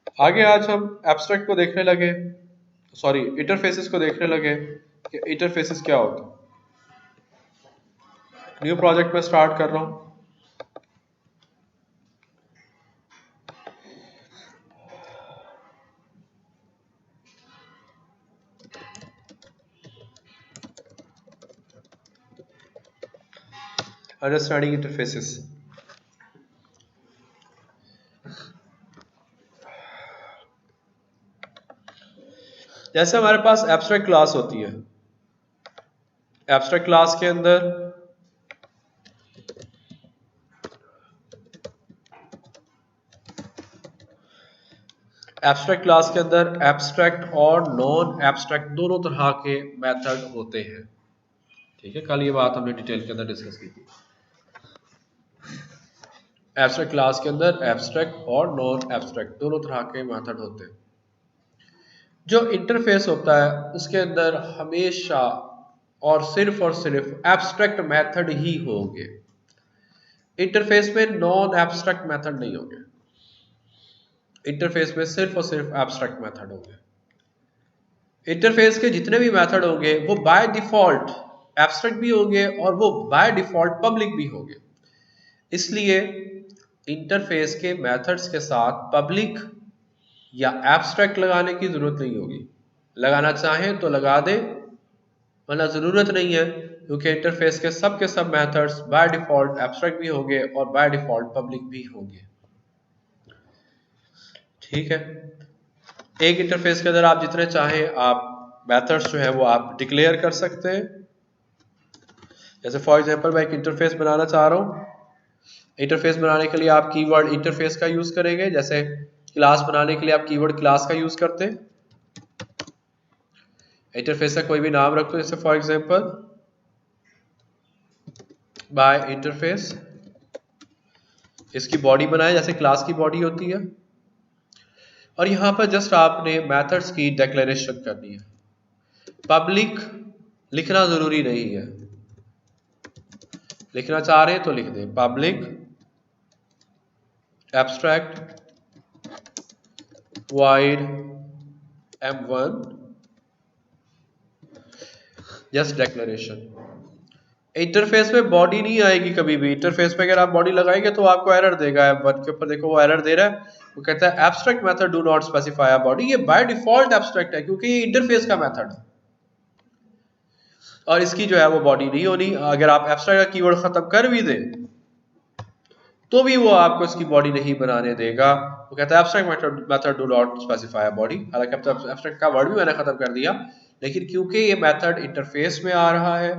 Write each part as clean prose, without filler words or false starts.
आगे आज हम एब्स्ट्रैक्ट को देखने लगे, सॉरी इंटरफेसेस को देखने लगे कि इंटरफेसेस क्या होते हैं। न्यू प्रोजेक्ट में स्टार्ट कर रहा हूँ। Understanding interfaces. जैसे हमारे पास एब्स्ट्रैक्ट क्लास होती है, एब्स्ट्रैक्ट क्लास के अंदर एब्स्ट्रैक्ट और नॉन एब्स्ट्रैक्ट दोनों तरह के मेथड होते हैं। ठीक है, कल ये बात हमने डिटेल के अंदर डिस्कस की थी। एब्स्ट्रैक्ट क्लास के अंदर एब्स्ट्रैक्ट और नॉन एब्स्ट्रैक्ट दोनों तरह के मेथड होते हैं। जो इंटरफेस होता है उसके अंदर हमेशा और सिर्फ एब्स्ट्रैक्ट मेथड ही होंगे। इंटरफेस में नॉन एब्स्ट्रैक्ट मेथड नहीं होंगे, इंटरफेस में सिर्फ और सिर्फ एब्स्ट्रैक्ट मेथड होंगे। इंटरफेस के जितने भी मेथड होंगे वो बाय डिफॉल्ट एब्स्ट्रैक्ट भी होंगे और वो बाय डिफॉल्ट पब्लिक भी होंगे। इसलिए इंटरफेस के मेथड्स के साथ पब्लिक या एब्स्ट्रैक्ट लगाने की जरूरत नहीं होगी। लगाना चाहें तो लगा दें, वरना जरूरत नहीं है, क्योंकि इंटरफेस के सब मेथड्स बाय डिफॉल्ट एब्स्ट्रैक्ट भी होंगे और बाय डिफॉल्ट पब्लिक भी होंगे। ठीक है, एक इंटरफेस के अंदर आप जितने चाहें आप मेथड्स जो है वो आप डिक्लेयर कर सकते हैं। जैसे फॉर एग्जांपल मैं एक इंटरफेस बनाना चाह रहा हूँ। इंटरफेस बनाने के लिए आप कीवर्ड इंटरफेस का यूज करेंगे। जैसे क्लास बनाने के लिए आप कीवर्ड क्लास का यूज करते हैं। इंटरफेस का कोई भी नाम रख दो, जैसे फॉर एग्जांपल बाय इंटरफेस। इसकी बॉडी बनाए जैसे क्लास की बॉडी होती है, और यहां पर जस्ट आपने मेथड्स की डिक्लेरेशन करनी है। पब्लिक लिखना जरूरी नहीं है, लिखना चाह रहे हैं तो लिख दें public abstract void m1 just declaration. Interface में बॉडी नहीं आएगी कभी भी। इंटरफेस पे अगर आप बॉडी लगाएंगे तो आपको एरर देगा। M1 के ऊपर देखो वो एरर दे रहा है, वो कहता है abstract method do not specify a body. ये बाय डिफॉल्ट एब्स्ट्रैक्ट है क्योंकि ये इंटरफेस का मेथड है और इसकी जो है वो बॉडी नहीं होनी। अगर आप एब्स्ट्रैक्ट का कीवर्ड खत्म कर भी दें तो भी वो आपको इसकी बॉडी नहीं बनाने देगा। वो कहता है abstract method do not specify a body. हालांकि अब तो एब्स्ट्रैक्ट का वर्ड भी मैंने खत्म कर दिया, लेकिन क्योंकि ये मेथड इंटरफेस में आ रहा है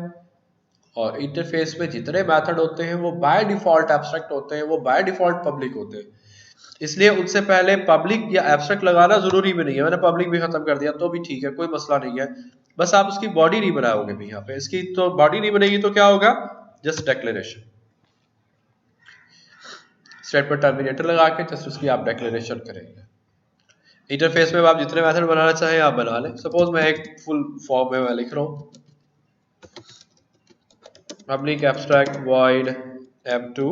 और इंटरफेस में जितने मेथड होते हैं वो बाय डिफॉल्ट एब्स्ट्रैक्ट होते हैं, वो बाय डिफॉल्ट पब्लिक होते हैं, इसलिए उनसे पहले पब्लिक या एब्स्ट्रैक्ट लगाना जरूरी भी नहीं है। मैंने पब्लिक भी खत्म कर दिया तो भी ठीक है, कोई मसला नहीं है। बस आप उसकी बॉडी नहीं बनाओगे भी। यहाँ पे इसकी तो बॉडी नहीं बनेगी तो क्या होगा, जस्ट डिक्लेरेशन। स्टेटमेंट टर्मिनेटर लगा के जस्ट उसकी आप डिक्लेरेशन करेंगे। इंटरफेस में आप जितने मेथड बनाना चाहें आप बना लें। सपोज मैं एक फुल फॉर्म में मैं लिख रहा हूँ पब्लिक एब्स्ट्रैक्ट void m2,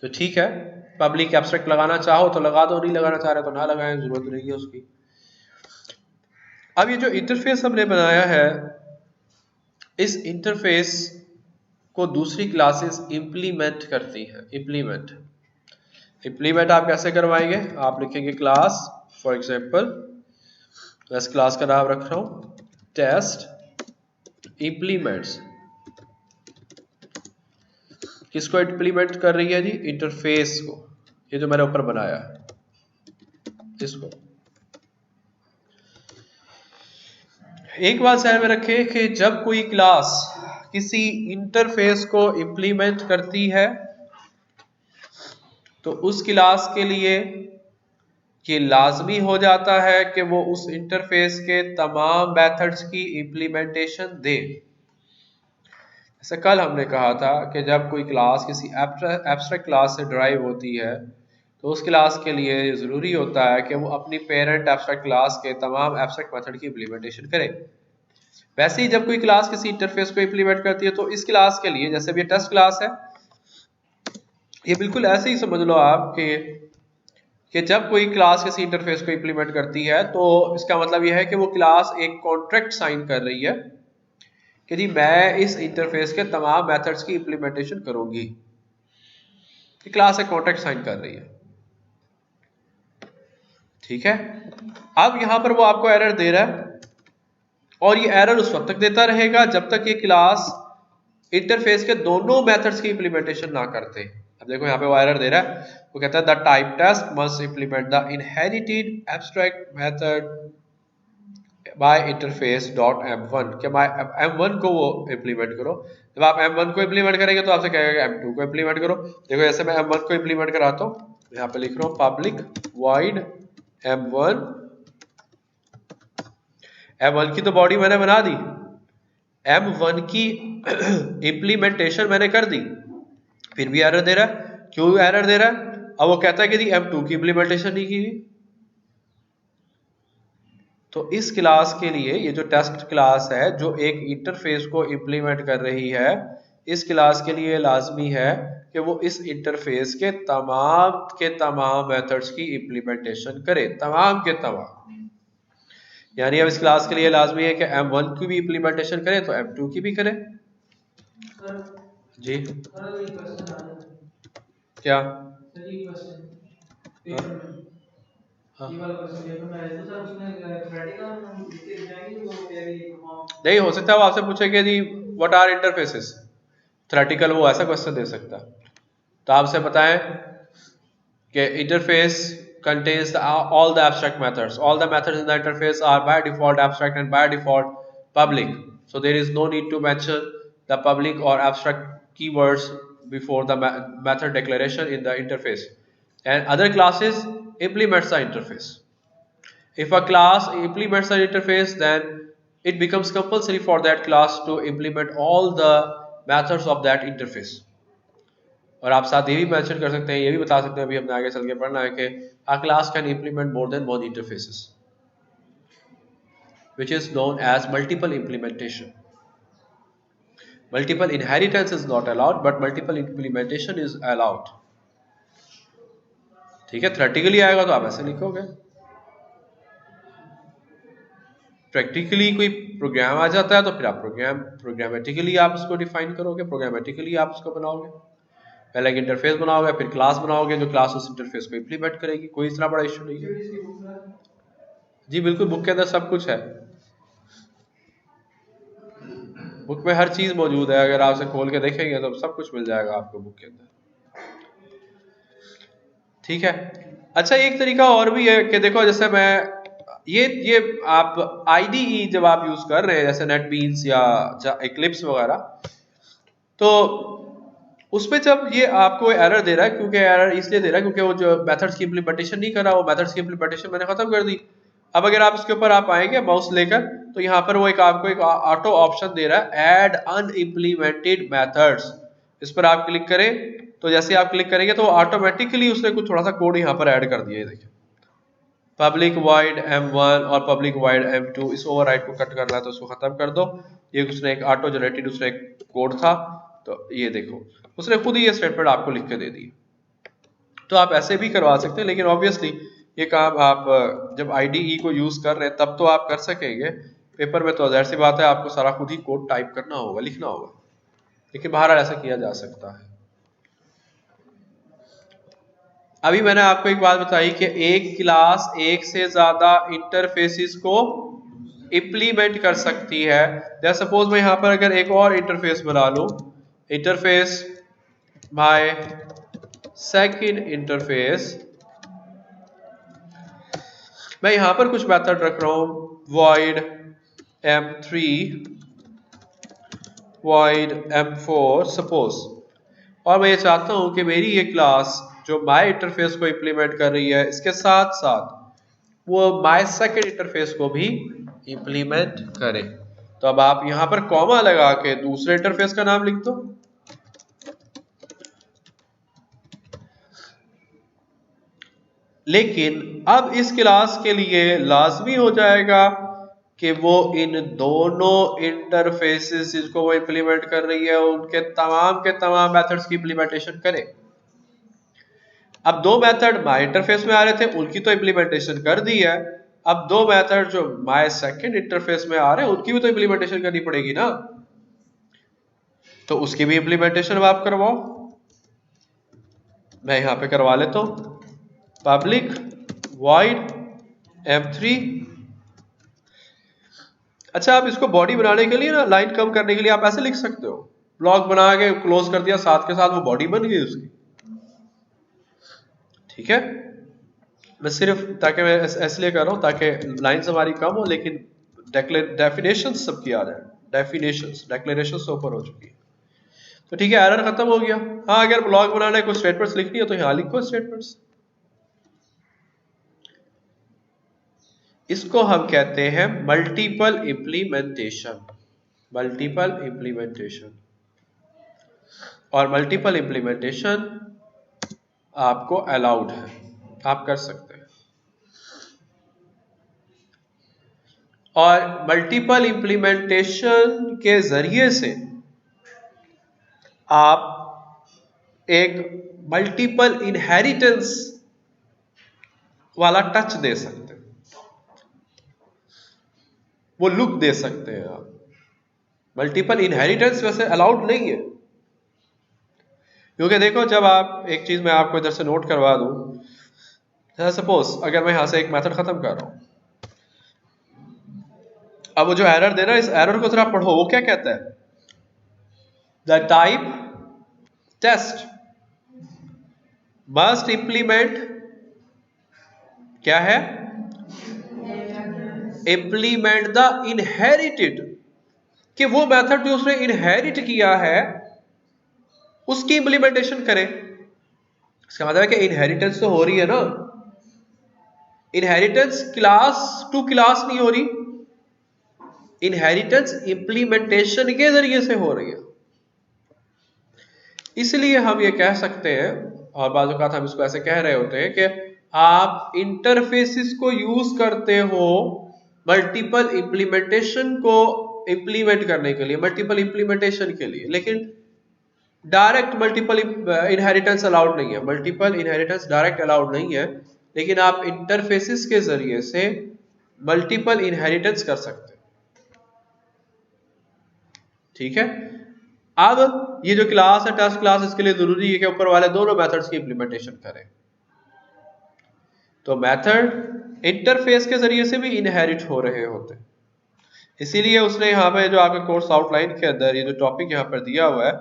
तो ठीक है, पब्लिक एब्स्ट्रैक्ट लगाना चाहो तो लगा दो, नहीं लगाना चाह रहे तो ना लगाएं, जरूरत नहीं है उसकी। अब ये जो इंटरफेस हमने बनाया है, इस इंटरफेस को दूसरी क्लासेस इंप्लीमेंट करती है। इंप्लीमेंट आप कैसे करवाएंगे, आप लिखेंगे क्लास, फॉर एग्जांपल मैं इस क्लास का नाम रख रहा हूं टेस्ट इंप्लीमेंट्स। किसको इंप्लीमेंट कर रही है जी, इंटरफेस को, ये जो मैंने ऊपर बनाया है इसको। एक बात ध्यान में रखें कि जब कोई क्लास किसी इंटरफेस को इंप्लीमेंट करती है तो उस क्लास के लिए ये लाजमी हो जाता है कि वो उस इंटरफेस के तमाम मेथड्स की इंप्लीमेंटेशन दे। जैसे कल हमने कहा था कि जब कोई क्लास किसी एब्स्ट्रैक्ट क्लास से ड्राइव होती है तो उस क्लास के लिए ज़रूरी होता है कि वो अपनी पेरेंट एब्स्ट्रैक्ट क्लास के तमाम एब्स्ट्रैक्ट मेथड की इंप्लीमेंटेशन करे। वैसे ही जब कोई क्लास किसी इंटरफेस को इंप्लीमेंट करती है तो इस क्लास के लिए, जैसे भी टेस्ट क्लास है, ये बिल्कुल ऐसे ही समझ लो आप कि कि जब कोई क्लास किसी इंटरफेस को इंप्लीमेंट करती है तो इसका मतलब यह है कि वो क्लास एक कॉन्ट्रैक्ट साइन कर रही है कि जी मैं इस इंटरफेस के तमाम मेथड्स की इंप्लीमेंटेशन करूंगी। कि क्लास एक कॉन्ट्रैक्ट साइन कर रही है, ठीक है। अब यहां पर वो आपको एरर दे रहा है और ये एरर उस वक्त तक देता रहेगा जब तक ये क्लास इंटरफेस के दोनों मेथड्स की इंप्लीमेंटेशन ना करते। अब देखो यहाँ पे वो एरर दे रहा है, वो कहता है the type test must implement the inherited abstract method by interface dot m1 कि m1 को वो इंप्लीमेंट करो। जब आप m1 को इंप्लीमेंट करेंगे तो आपसे कहेगा कि m2 को इंप्लीमेंट करो। देखो जैसे मैं m1 को इंप्लीमेंट कराता हूँ, यहाँ पे लिख रहा हूँ पब्लिक वॉइड m1। m1 की तो बॉडी मैंने बना दी, m1 की इंप्लीमेंटेशन मैंने कर दी, फिर भी एरर दे रहा है। क्यों एरर दे रहा है? अब वो कहता है कि जी m2 की इंप्लीमेंटेशन नहीं की। तो इस क्लास के लिए ये जो टेस्ट क्लास है जो एक इंटरफेस को इंप्लीमेंट कर रही है, इस क्लास के लिए लाजमी है कि वो इस इंटरफेस के तमाम मेथड्स की इंप्लीमेंटेशन करे, तमाम के तमाम। यानी अब इस क्लास के लिए लाजमी है कि m1 की भी इंप्लीमेंटेशन करे तो m2 की भी करे। जी क्या? नहीं हो सकता वो आपसे पूछे कि जी व्हाट आर इंटरफेसेस, थ्योरेटिकल वो ऐसा क्वेश्चन दे सकता। तो आपसे बताएं कि interface contains all the abstract methods. All the methods in the interface are by default abstract and by default public. So there is no need to mention the public or abstract keywords before the method declaration in the interface. And other classes implements the interface. If a class implements an interface, then it becomes compulsory for that class to implement all the methods of that interface. और आप साथ ये भी mention कर सकते हैं, ये भी बता सकते हैं, अभी हमने आगे चल के पढ़ना है कि a class can implement more than one interfaces, which is known as multiple implementation. Multiple inheritance is not allowed, but multiple implementation is allowed. ठीक है, थ्योरेटिकली आएगा तो आप ऐसे लिखोगे, प्रैक्टिकली कोई प्रोग्राम आ जाता है तो फिर आप प्रोग्रामेटिकली आप उसको डिफाइन करोगे, प्रोग्रामेटिकली आप उसको बनाओगे। पहले एक इंटरफेस बनाओगे, फिर क्लास बनाओगे जो क्लास उस इंटरफेस को इंप्लीमेंट करेगी। कोई इतना बड़ा इशू नहीं है। जी बिल्कुल, बुक के अंदर सब कुछ है, बुक में हर चीज मौजूद है। अगर आप उसे खोल के देखेंगे तो सब कुछ मिल जाएगा आपको बुक के अंदर, ठीक है। अच्छा, एक तरीका और भी है कि देखो जैसे मैं ये आप IDE जब आप यूज कर रहे हैं जैसे नेटबीन्स या इक्लिप्स वगैरह, तो उसमें जब ये आपको एरर दे रहा है, क्योंकि एरर इसलिए दे रहा है क्योंकि वो जो मेथड्स की इंप्लीमेंटेशन नहीं कर रहा, वो मेथड्स की इंप्लीमेंटेशन मैंने खत्म कर दी। अब अगर आप इसके ऊपर आप आएंगे माउस लेकर तो यहाँ पर वो आपको एक ऑटो ऑप्शन दे रहा है, ऐड अनइम्प्लीमेंटेड मेथड्स। इस पर आप क्लिक करें तो जैसे आप क्लिक करेंगे तो ऑटोमेटिकली उसने कुछ थोड़ा सा कोड यहाँ पर ऐड कर दिया है। देखिए पब्लिक वाइड m1 और पब्लिक वाइड m2, इस ओवरराइड को कट करना है तो उसको खत्म कर दो। ये उसने एक ऑटो जनरेटेड उसने एक कोड था, तो ये देखो उसने खुद ही ये स्टेटमेंट आपको लिख के दे दी। तो आप ऐसे भी करवा सकते हैं, लेकिन ऑब्वियसली ये काम आप जब IDE को यूज कर रहे हैं तब तो आप कर सकेंगे, पेपर में तो जाहिर सी बात है आपको सारा खुद ही कोड टाइप करना होगा, लिखना होगा, लेकिन बाहर ऐसा किया जा सकता है। अभी मैंने आपको एक बात बताई कि एक क्लास एक से ज्यादा इंटरफेसिस को इंप्लीमेंट कर सकती है। जैसे सपोज मैं यहाँ पर अगर एक और इंटरफेस बना लूं, इंटरफेस माय सेकंड इंटरफेस, मैं यहां पर कुछ मेथड रख रहा हूं, void m3 void m4 suppose, और मैं ये चाहता हूं कि मेरी ये क्लास जो माय इंटरफेस को इंप्लीमेंट कर रही है इसके साथ साथ वो माय सेकंड इंटरफेस को भी इंप्लीमेंट करे। तो अब आप यहां पर कॉमा लगा के दूसरे इंटरफेस का नाम लिख दो, लेकिन अब इस क्लास के लिए लाजमी हो जाएगा कि वो इन दोनों इंटरफेसेस जिसको वो इंप्लीमेंट कर रही है उनके तमाम के तमाम मेथड्स की इंप्लीमेंटेशन करे। अब दो मेथड माई इंटरफेस में आ रहे थे, उनकी तो इम्प्लीमेंटेशन कर दी है। अब दो मेथड जो माई सेकंड इंटरफेस में आ रहे हैं उनकी भी तो इम्प्लीमेंटेशन करनी पड़ेगी ना, तो उसकी भी इम्प्लीमेंटेशन आप करवाओ। मैं यहां पे करवा लेता हूं, पब्लिक वॉइड m3। अच्छा, आप इसको बॉडी बनाने के लिए ना, लाइन कम करने के लिए आप ऐसे लिख सकते हो, ब्लॉक बना के क्लोज कर दिया, साथ के साथ वो बॉडी बन गई उसकी। ठीक है, मैं सिर्फ ताकि मैं इसलिए कर रहा हूं ताकि लाइंस हमारी कम हो, लेकिन डेफिनेशन सबकी आ जाए। डेक्लेरेशन से ऊपर हो चुकी है, तो ठीक है, एरर खत्म हो गया। हाँ, अगर ब्लॉक बनाना है, कुछ स्टेटमेंट्स लिखनी है तो यहाँ लिखो स्टेटमेंट्स। इसको हम कहते हैं मल्टीपल इम्प्लीमेंटेशन। मल्टीपल इम्प्लीमेंटेशन, और मल्टीपल इम्प्लीमेंटेशन आपको अलाउड है, आप कर सकते हैं। और मल्टीपल इम्प्लीमेंटेशन के जरिए से आप एक मल्टीपल इनहेरिटेंस वाला टच दे सकते हैं, वो लुक दे सकते हैं आप। मल्टीपल इनहेरिटेंस वैसे अलाउड नहीं है, क्योंकि देखो, जब आप एक चीज मैं आपको इधर से नोट करवा दूं, सपोज अगर मैं यहां से एक मेथड खत्म कर रहा हूं, अब वो जो एरर देना, इस एरर को जरा पढ़ो, वो क्या कहता है, the type test must implement, क्या है, इंप्लीमेंट द इनहेरिटेड, कि वो मेथड जो उसने इनहेरिट किया है उसकी इंप्लीमेंटेशन करे। इसका मतलब है कि इनहेरिटेंस तो हो रही है ना, इनहेरिटेंस क्लास टू क्लास नहीं हो रही, इनहेरिटेंस इंप्लीमेंटेशन के जरिए से हो रही है। इसलिए हम ये कह सकते हैं, और बाज़ औक़ात हम इसको ऐसे कह रहे होते हैं, कि आप इंटरफेसिस को यूज करते हो मल्टीपल इंप्लीमेंटेशन को इंप्लीमेंट करने के लिए, मल्टीपल इंप्लीमेंटेशन के लिए, लेकिन डायरेक्ट मल्टीपल इनहेरिटेंस अलाउड नहीं है। मल्टीपल इनहेरिटेंस डायरेक्ट अलाउड नहीं है, लेकिन आप इंटरफेसिस के जरिए से मल्टीपल इनहेरिटेंस कर सकते हैं। ठीक है, अब ये जो क्लास है, टेस्ट क्लास, इसके लिए जरूरी है कि ऊपर वाले दोनों मेथड्स की इंप्लीमेंटेशन करें। तो मेथड इंटरफेस के जरिए से भी इनहेरिट हो रहे होते हैं, इसीलिए उसने यहाँ पे जो आपके कोर्स आउटलाइन के अंदर ये जो टॉपिक यहाँ पर दिया हुआ है,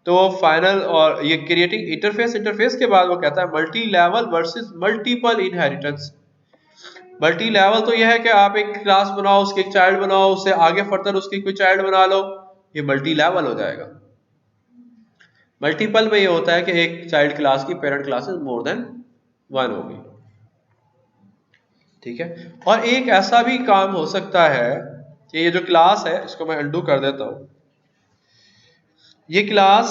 तो फाइनल और ये क्रिएटिंग इंटरफेस, इंटरफेस के बाद वो कहता है multi level versus multiple inheritance. Multi level तो यह है कि आप एक क्लास बनाओ, उसके एक चाइल्ड बनाओ, उससे आगे फर्दर उसकी कोई चाइल्ड बना लो, ये मल्टी लेवल हो जाएगा। मल्टीपल में ये होता है कि एक चाइल्ड क्लास की parent classes more than one होगी। ठीक है, और एक ऐसा भी काम हो सकता है कि ये जो क्लास है, इसको मैं अनडू कर देता हूं, ये क्लास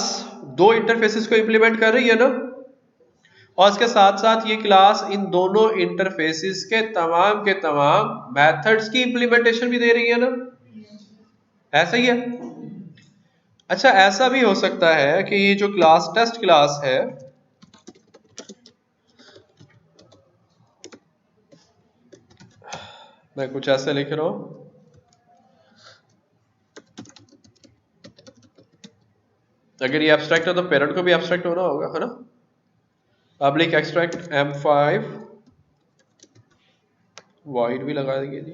दो इंटरफेसेस को इंप्लीमेंट कर रही है ना, और इसके साथ साथ ये क्लास इन दोनों इंटरफेसेस के तमाम मेथड्स की इंप्लीमेंटेशन भी दे रही है ना, ऐसा ही है। अच्छा, ऐसा भी हो सकता है कि ये जो क्लास टेस्ट क्लास है, मैं कुछ ऐसे लिख रहा हूं, अगर ये एब्स्ट्रैक्ट है तो पेरेंट को भी एब्स्ट्रैक्ट होना होगा, है ना। पब्लिक एक्सट्रैक्ट M5 वॉइड भी लगा देंगे जी,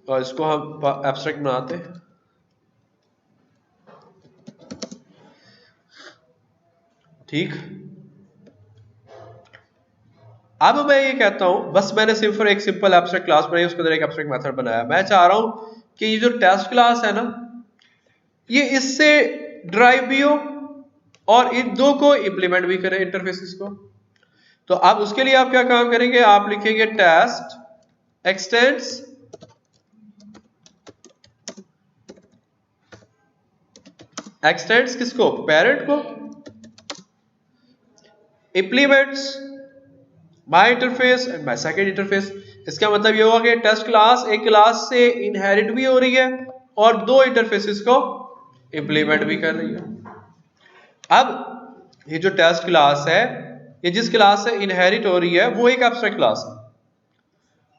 और इसको हम एब्स्ट्रैक्ट बनाते हैं। ठीक, अब मैं ये कहता हूं, बस मैंने सिर्फ एक सिंपल एब्स्ट्रैक्ट क्लास बनाई, उसके अंदर एक एब्स्ट्रैक्ट मेथड बनाया। मैं चाह रहा हूं कि ये जो टेस्ट क्लास है ना, ये इससे ड्राइव भी हो और इन दो को इंप्लीमेंट भी करें, इंटरफेसेस को। तो अब उसके लिए आप क्या काम करेंगे, आप लिखेंगे टेस्ट एक्सटेंड्स किसको, पेरेंट को, implements my interface and my second interface. इसका मतलब ये होगा कि टेस्ट क्लास एक क्लास से इनहेरिट भी हो रही है और दो इंटरफेसेस को इंप्लीमेंट भी कर रही है। अब ये जो टेस्ट क्लास है, ये जिस क्लास से इनहेरिट हो रही है वो एक एब्स्ट्रैक्ट क्लास है,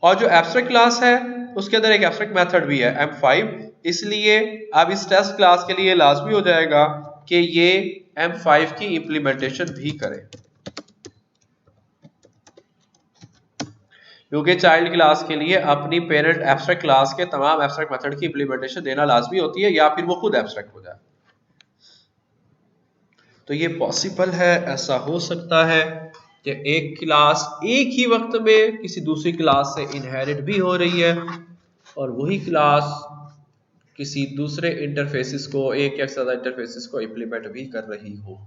और जो एब्स्ट्रैक्ट क्लास है उसके अंदर एक एब्स्ट्रैक्ट मेथड भी है M5। इसलिए अब इस टेस्ट क्लास के लिए लाजमी हो जाएगा कि ये M5 की इंप्लीमेंटेशन भी करे, क्योंकि चाइल्ड क्लास के लिए अपनी पेरेंट एब्स्ट्रैक्ट क्लास के तमाम एब्स्ट्रैक्ट मेथड की इंप्लीमेंटेशन देना लाजमी होती है, या फिर वो खुद एब्स्ट्रैक्ट हो जाए। तो ये पॉसिबल है, ऐसा हो सकता है कि एक क्लास एक ही वक्त में किसी दूसरी क्लास से इनहेरिट भी हो रही है, और वही क्लास किसी दूसरे इंटरफेसिस को, एक या ज्यादा इंटरफेसिस को इंप्लीमेंट भी कर रही हो।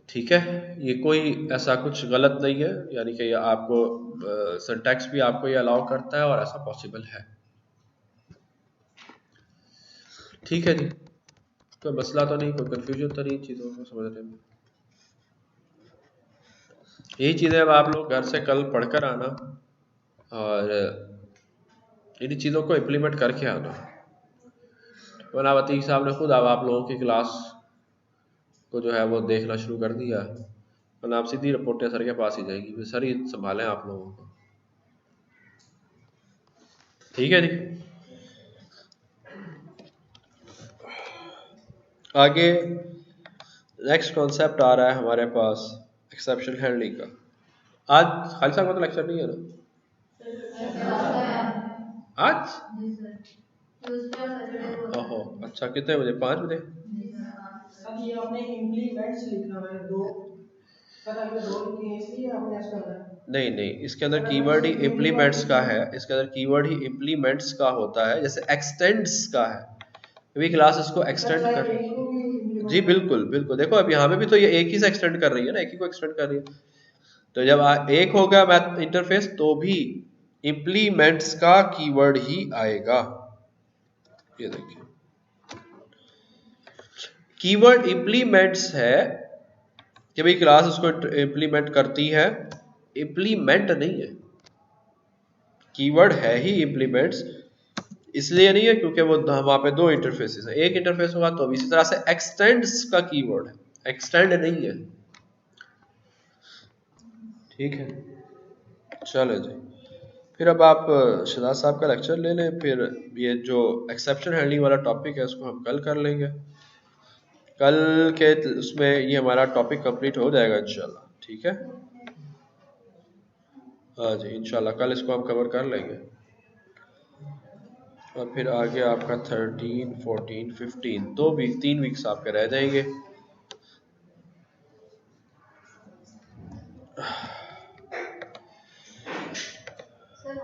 ठीक है, ये कोई ऐसा कुछ गलत नहीं है, यानी कि आपको सिंटैक्स भी आपको ये अलाउ करता है और ऐसा पॉसिबल है। ठीक है जी, कोई मसला तो नहीं, कोई कंफ्यूजन तो नहीं चीज़ों को समझने में। यही चीज़ें अब आप लोग घर से कल पढ़कर आना और इन चीज़ों को इम्प्लीमेंट करके आना, वरना वतीक साहब ने खुद अब आप लोगों की क्लास को जो है वो देखना शुरू कर दिया, वरना आप सीधी रिपोर्टें सर के पास ही जाएगी, सर ही संभालें आप लोगों को। ठीक है जी, आगे नेक्स्ट कॉन्सेप्ट आ रहा है हमारे पास एक्सेप्शन हैंडलिंग का। आज खालिद साहब का तो लेक्चर नहीं है ना आज? ओहो अच्छा, कितने बजे? 5 बजे? सर ये आपने इम्प्लीमेंट्स लिखा है दो, सर हमने दो लिखे हैं इसलिए आपने ऐसा कर रहा है। नहीं नहीं, इसके अंदर कीवर्ड ही इम्प्लीमेंट्स का है, इसके अंदर कीवर्ड ही इम्प्लीमेंट्स का होता है, जैसे एक्सटेंड्स का है, अभी क्लास इसको एक्सटेंड कर, जी बिल्कुल बिल्कुल, देखो अब यहाँ पे भी तो ये एक ही से एक्सटेंड कर रही है ना, एक ही को एक्सटेंड कर रही है, तो जब एक होगा मैथ इंटरफेस तो भी इम्प्लीमेंट्स का कीवर्ड ही आएगा। ये देखिए कीवर्ड इम्प्लीमेंट्स है कि भाई क्लास उसको इम्प्लीमेंट करती है, इम्प्लीमेंट नहीं है, कीवर्ड है ही इम्प्लीमेंट्स, इसलिए नहीं है क्योंकि वो वहां पे दो इंटरफेसेस है, एक इंटरफेस होगा तो इसी तरह से एक्सटेंड्स का कीवर्ड है, एक्सटेंड नहीं है। ठीक है, चलो जी, फिर अब आप शहजाद साहब का लेक्चर ले लें, फिर ये जो एक्सेप्शन हैंडलिंग वाला टॉपिक है उसको हम कल कर लेंगे, कल के उसमें ये हमारा टॉपिक कंप्लीट हो जाएगा इंशाल्लाह। ठीक है, हाँ जी इंशाल्लाह कल इसको हम कवर कर लेंगे, और फिर आगे आपका 13, 14, 15 3 वीक्स आपके रह जाएंगे। सर